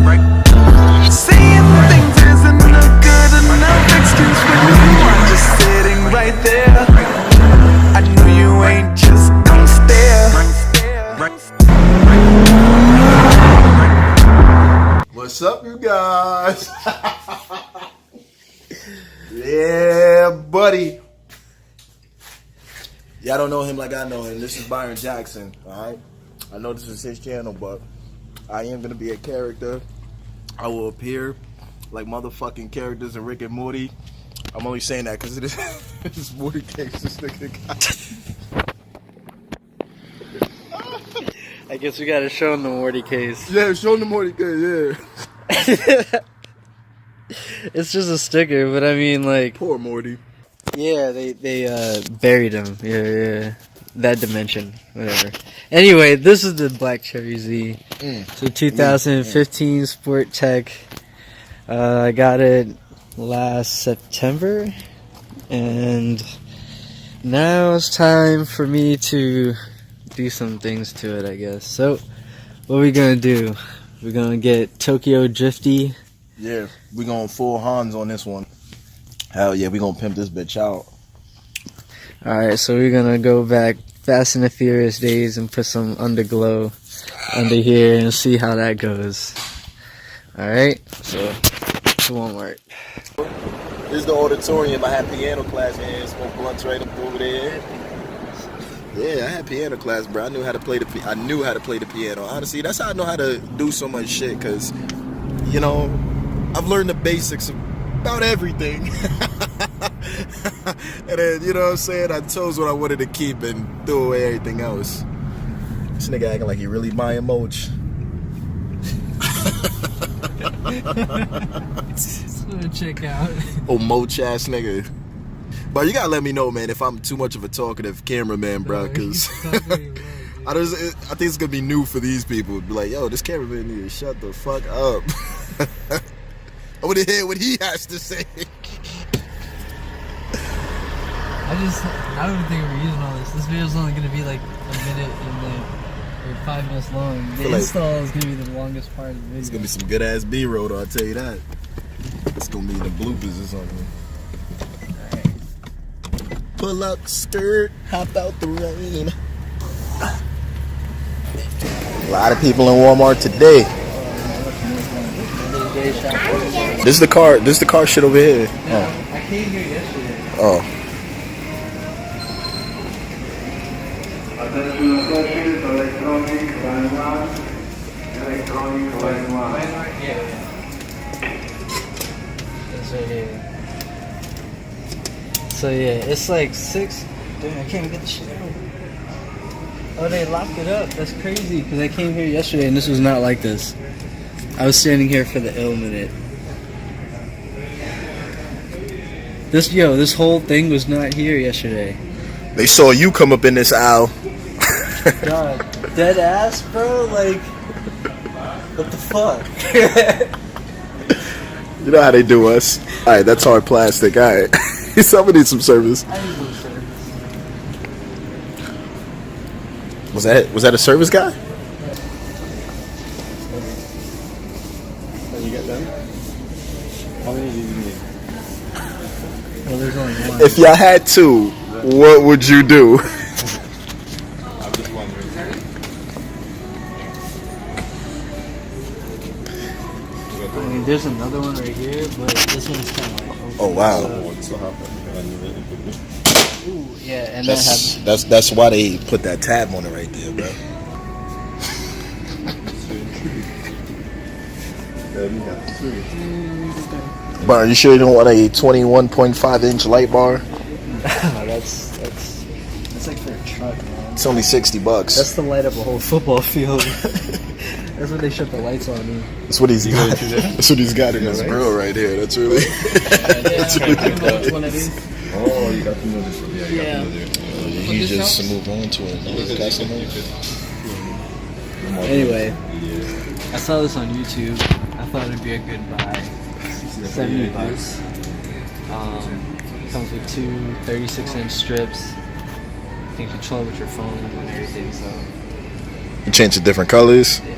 Saying things isn't a good enough excuse when you are just sitting right there. I know you ain't just gonna stare. What's up, you guys? Yeah, buddy. Y'all don't know him like I know him. This is Byron Jackson, alright? I know this is his channel, but I am going to be a character. I will appear like motherfucking characters in Rick and Morty. I'm only saying that because it is this Morty case. This nigga got. I guess we gotta show him the Morty case. Yeah, show him the Morty case, yeah. It's just a sticker, but I mean, like... Poor Morty. Yeah, they buried him. Yeah. That dimension. Whatever. Anyway, this is the Black Cherry Z. It's a 2015 Sport Tech. I got it last September. And now it's time for me to do some things to it, I guess. So, what are we gonna do? We're gonna get Tokyo Drifty. Yeah, we going full Hans on this one. Hell yeah, we gonna pimp this bitch out. Alright, so we're gonna go back Fast and the Furious days and put some underglow under here and see how that goes. Alright, so it won't work. This is the auditorium. I had piano class here. Smoke blunts right up over there. Yeah, I had piano class, bro. I knew how to play the piano. Honestly, that's how I know how to do so much shit, cause you know, I've learned the basics of about everything. And then, you know what I'm saying, I chose what I wanted to keep and threw away everything else. This nigga acting like he really buying Moch. Check out. Oh, Moch ass nigga. But you gotta let me know, man, if I'm too much of a talkative cameraman, bro, cause I think it's gonna be new for these people. Be like, yo, this cameraman need to shut the fuck up. I wanna hear what he has to say. I don't think we're using all this. This video's only gonna be like a minute and like 5 minutes long. The install is gonna be the longest part of the video. It's gonna be some good ass B-roll, though, I'll tell you that. It's gonna be the bloopers or something. Alright. Pull up skirt, hop out the rain. A lot of people in Walmart today. This is the car shit over here. I came here yesterday. Oh. So yeah, it's like 6. Dude, I can't even get the shit out. Oh, they locked it up. That's crazy. Because I came here yesterday and this was not like this. I was standing here for the ill minute. This whole thing was not here yesterday. They saw you come up in this aisle. God, dead ass, bro. Like, what the fuck? You know how they do us. All right, that's hard plastic. All right, somebody needs some service. I need some service. Was that a service guy? Oh, you got them? How many do you need? Well, there's only one. If y'all had two, what would you do? I'm just wondering. I mean, there's another one right here, but this one's kind of like open. Oh wow. Ooh, yeah, and That's why they put that tab on it right there, bro. But are you sure you don't want a 21.5-inch light bar? that's like for a truck, man. It's only $60. That's the light up a whole football field. That's what they shut the lights on me. That's what he's got. That's what he's got in his grill right here. That's really. That's really one of these. Oh, you got the notice. Yeah. He just moved on to it. Anyway, I saw this on YouTube. I thought it'd be a good buy. $70. Comes with two 36-inch strips. You can control it with your phone and everything. So You change to different colors. yeah.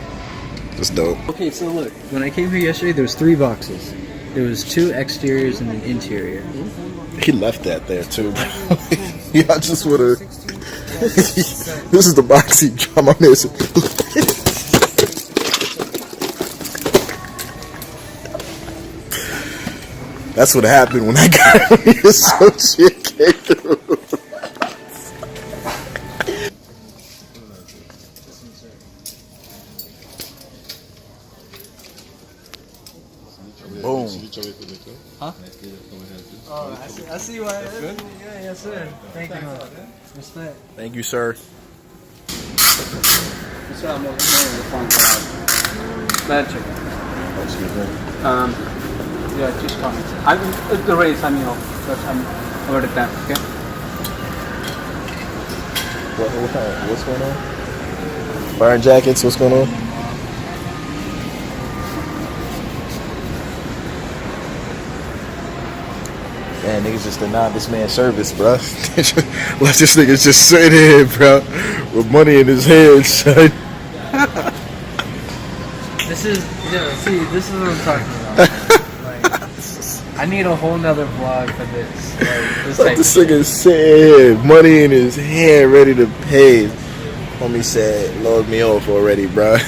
That's dope. Okay, so look, when I came here yesterday, there was 3 boxes. There was 2 exteriors and an interior. He left that there too. Yeah, I just wanna. This is the box he drum on this. That's what happened when I got the associate came through. Boom. Huh? Oh, I see why. Yeah, yes, sir. Thank you. Respect. Thank you, sir. Yeah, just come. The race, I'm over the time, okay? What's going on? Burn jackets, what's going on? Man, niggas just denied this man service, bro. Let this nigga just sit here, bro, with money in his hand, son. This is, this is what I'm talking about. Like, I need a whole nother vlog for this. Like, Let this nigga sit here, money in his hand, ready to pay. Homie said, load me off already, bro. Did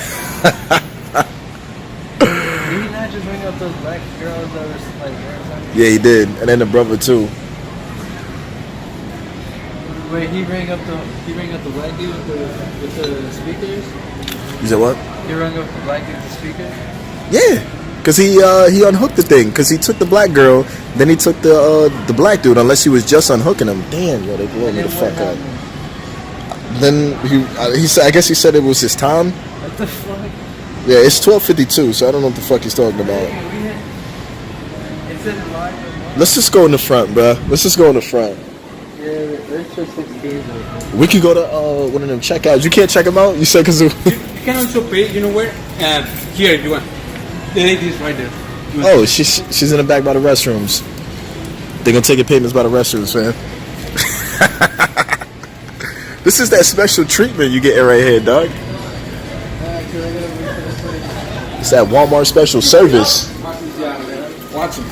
he not just bring up those black girls that were like there or something? Yeah, he did. And then the brother, too. Wait, he bring up the black dude with the speakers? You said what? He rang up the black dude with the speakers? Yeah. Because he unhooked the thing. Because he took the black girl, then he took the black dude, unless he was just unhooking him. Damn, yo, they blew me the fuck up. Then he said, I guess he said it was his time. What the fuck? Yeah, it's 12:52, so I don't know what the fuck he's talking about. It's in line. Let's just go in the front, bro. Let's just go in the front. Yeah, there's just 16. We could go to one of them checkouts. You can't check them out? You said because You can also pay, you know where? Here, you want. The lady is right there. Oh, she's in the back by the restrooms. They're gonna take your payments by the restrooms, man. This is that special treatment you getting right here, dog. It's that Walmart special service. Watch him.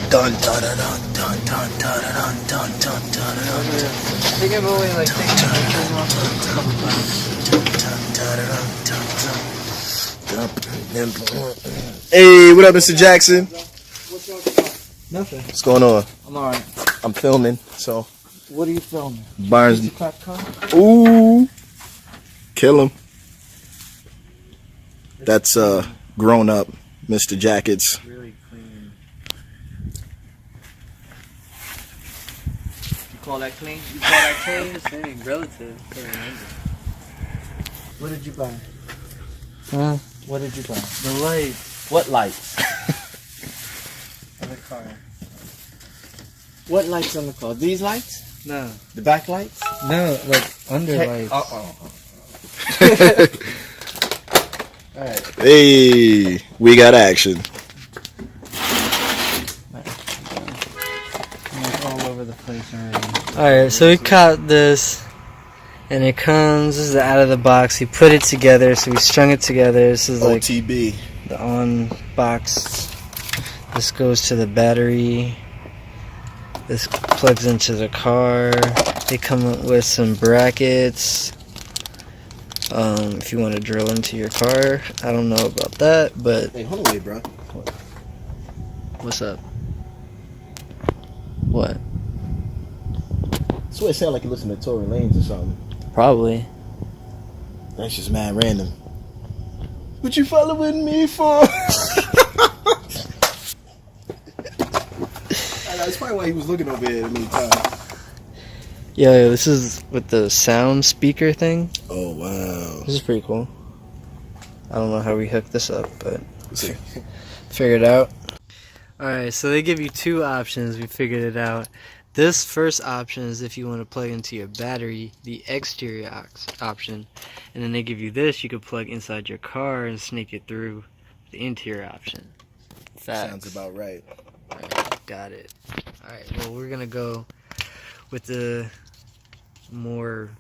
Dun dun dun dun dun dun dun dun dun dun dun. I think I've only like taken pictures off a couple times. Hey, what up, Mr. Jackson? Nothing. What's going on? I'm alright. I'm filming, so What are you filming? Barnes. Cop car? Ooh, kill him. That's grown up, Mr. Jackets. Really clean. You call that clean? You call that clean? It's saying relative. What did you buy? Huh? What did you buy? The lights. What lights? On the car. What lights on the car? These lights? No. The back lights? No, like under lights. Alright. Hey, we got action. It's all over the place already. Alright, so we caught this. And it comes, this is the out of the box. He put it together, so we strung it together. This is like OTB. the on box. This goes to the battery. This plugs into the car. They come up with some brackets. If you want to drill into your car. I don't know about that, but Hey, hold on, wait, bro. what's up? What? That's what it sound like you listen to Tory Lanez or something. Probably. That's just mad random. What you following me for? That's probably why he was looking over here at me time. Yo, this is with the sound speaker thing. Oh, wow. This is pretty cool. I don't know how we hooked this up, but figured it out. Alright, so they give you 2 options. We figured it out. This first option is if you want to plug into your battery, the exterior option. And then they give you this, you could plug inside your car and sneak it through the interior option. Facts. Sounds about right. Alright, got it. Alright, well, we're gonna go with the more,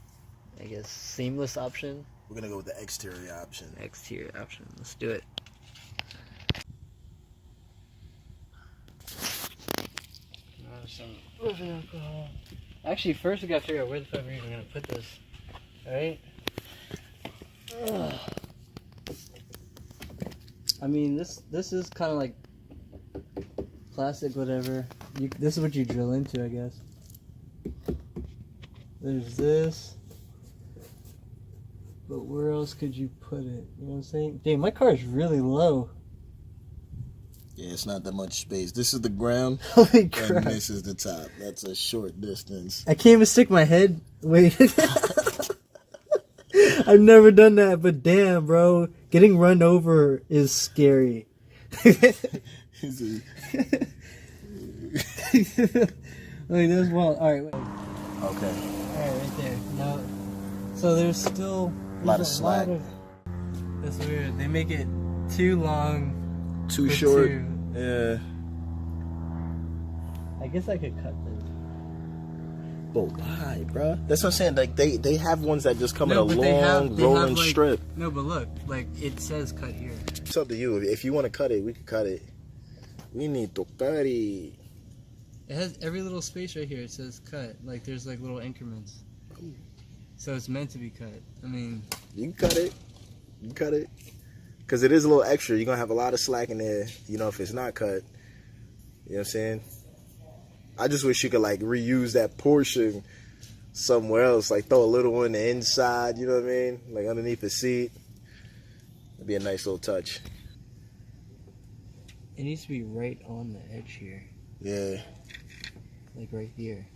I guess, seamless option. We're gonna go with the exterior option. Exterior option. Let's do it. Some roofing alcohol. Actually, first we gotta figure out where the fuck we're even gonna put this. Alright? I mean, this is kind of like plastic, whatever. This is what you drill into, I guess. There's this. But where else could you put it? You know what I'm saying? Damn, my car is really low. Yeah, it's not that much space. This is the ground, Holy crap. and this is the top. That's a short distance. I can't even stick my head. Wait. I've never done that, but damn, bro. Getting run over is scary. Like, that's wild. Alright, wait. Okay. Alright, right there. Now, so there's still A lot of slack. That's weird. They make it too long. Too for short. two. Yeah. I guess I could cut this. But why, bruh? That's what I'm saying. Like they have ones that just come in a but long they rolling have, like, strip. No, but look, like it says cut here. It's up to you. If you want to cut it, we can cut it. We need to cut it. It has every little space right here. It says cut. Like there's like little increments. So it's meant to be cut. I mean, You can cut it. You can cut it. Because it is a little extra. You're going to have a lot of slack in there, you know, if it's not cut. You know what I'm saying? I just wish you could, like, reuse that portion somewhere else. Like, throw a little one on the inside, you know what I mean? Like, underneath the seat. It'd be a nice little touch. it needs to be right on the edge here. Yeah. Like right here.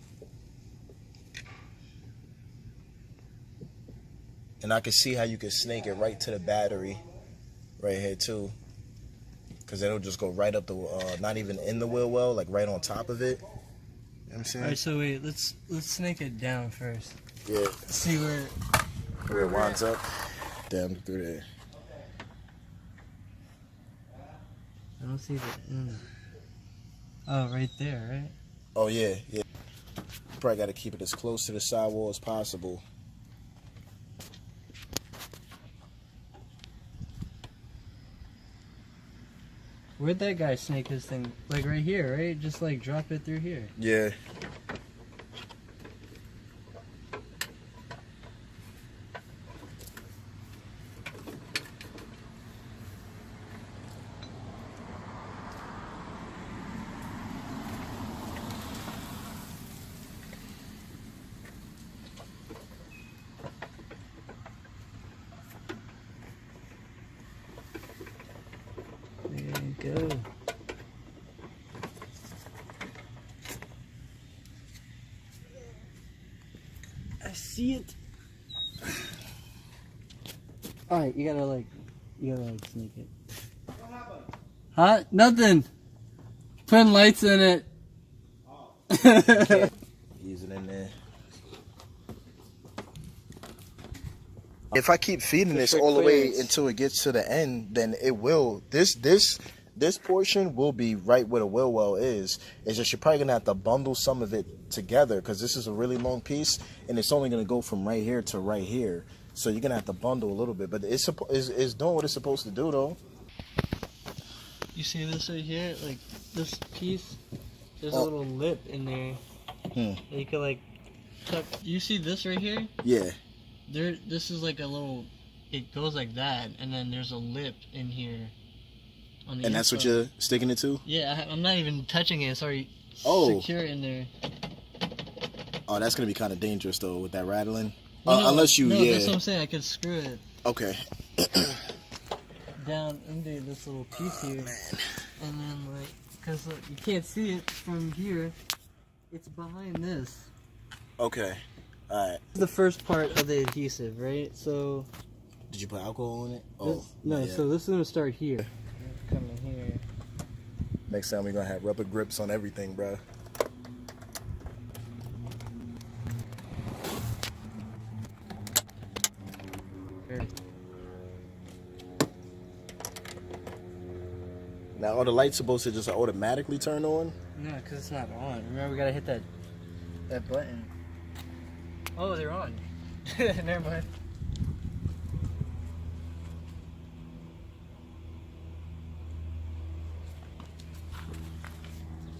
And I can see how you could snake it right to the battery right here, too. Because it'll just go right up the, not even in the wheel well, like right on top of it. You know what I'm saying? Alright, so wait, let's snake it down first. Yeah. See where It winds up. Down through there. I don't see the Oh, right there, right? Oh, yeah, yeah. Probably got to keep it as close to the sidewall as possible. Where'd that guy snake his thing? Like right here, right? Just like drop it through here. Yeah. There you go. I see it. Alright, you gotta like sneak it. Huh? Nothing. Putting lights in it. Ease it in there. If I keep feeding this all the way until it gets to the end, then it will. This portion will be right where the wheel well is. It's just you're probably gonna have to bundle some of it together because this is a really long piece and it's only gonna go from right here to right here. So you're gonna have to bundle a little bit, but it's doing what it's supposed to do though. You see this right here? Like this piece? There's a little lip in there. That you can like tuck. You see this right here? Yeah. This is like a little. It goes like that, and then there's a lip in here. On the And that's what inside. you're sticking it to? Yeah, I'm not even touching it. It's already secure in there. Oh, that's gonna be kind of dangerous though with that rattling. No, unless you, no, yeah. that's what I'm saying. I could screw it Okay. down into this little piece here, and then like, cause look, you can't see it from here. It's behind this. Okay. All right. The first part of the adhesive, right? So. Did you put alcohol in it? No. yeah. So this is gonna start here. Come in here. Next time we're gonna have rubber grips on everything, bro. Now, are the lights supposed to just automatically turn on? No, because it's not on. Remember, we gotta hit that button. Oh, they're on. Never mind.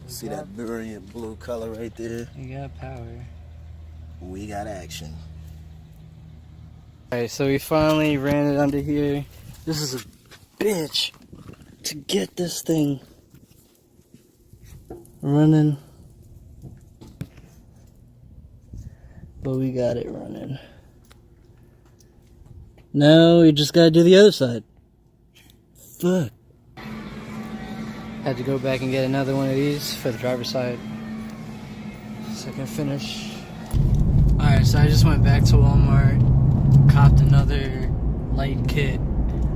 See that brilliant blue color right there? You got power. We got action. Alright, so we finally ran it under here. This is a bitch to get this thing running. But we got it running. Now we just gotta do the other side. Fuck. Had to go back and get another one of these for the driver's side so I can finish. Alright, so I just went back to Walmart, copped another light kit.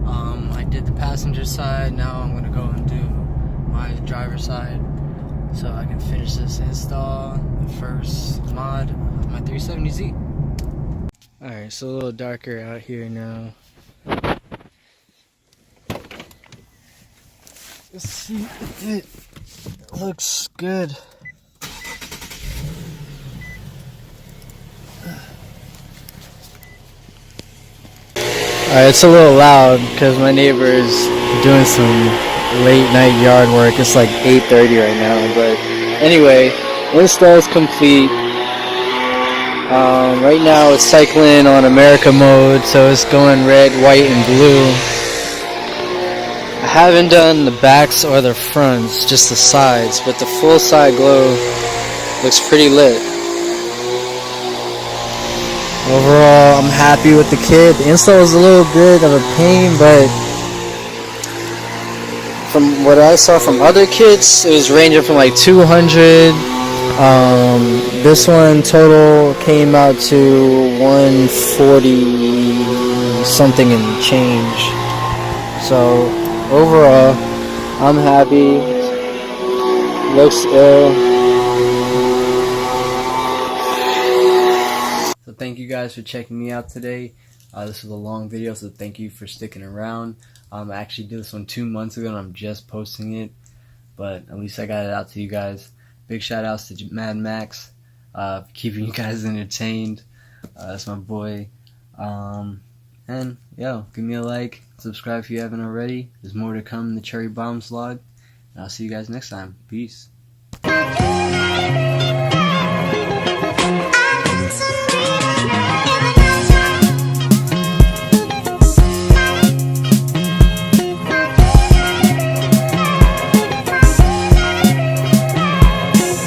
I did the passenger side, now I'm gonna go and do my driver's side so I can finish this install, the first mod of my 370Z. Alright, so a little darker out here now. Let's see if it looks good. Alright, it's a little loud because my neighbor is doing some late night yard work. It's like 8:30 right now, but anyway, install is complete. Right now it's cycling on America mode, so it's going red, white, and blue. I haven't done the backs or the fronts, just the sides, but the full side glow looks pretty lit. Overall, I'm happy with the kit. The install is a little bit of a pain, but from what I saw from other kits, it was ranging from like 200. This one total came out to 140 something and change. So overall, I'm happy. Looks ill. So thank you guys for checking me out today. This was a long video, so thank you for sticking around. I actually did this one 2 months ago and I'm just posting it, but at least I got it out to you guys. Big shout outs to Mad Max for keeping you guys entertained. That's my boy. And yo, give me a like, subscribe if you haven't already. There's more to come in the Cherry Bombs vlog, and I'll see you guys next time. Peace.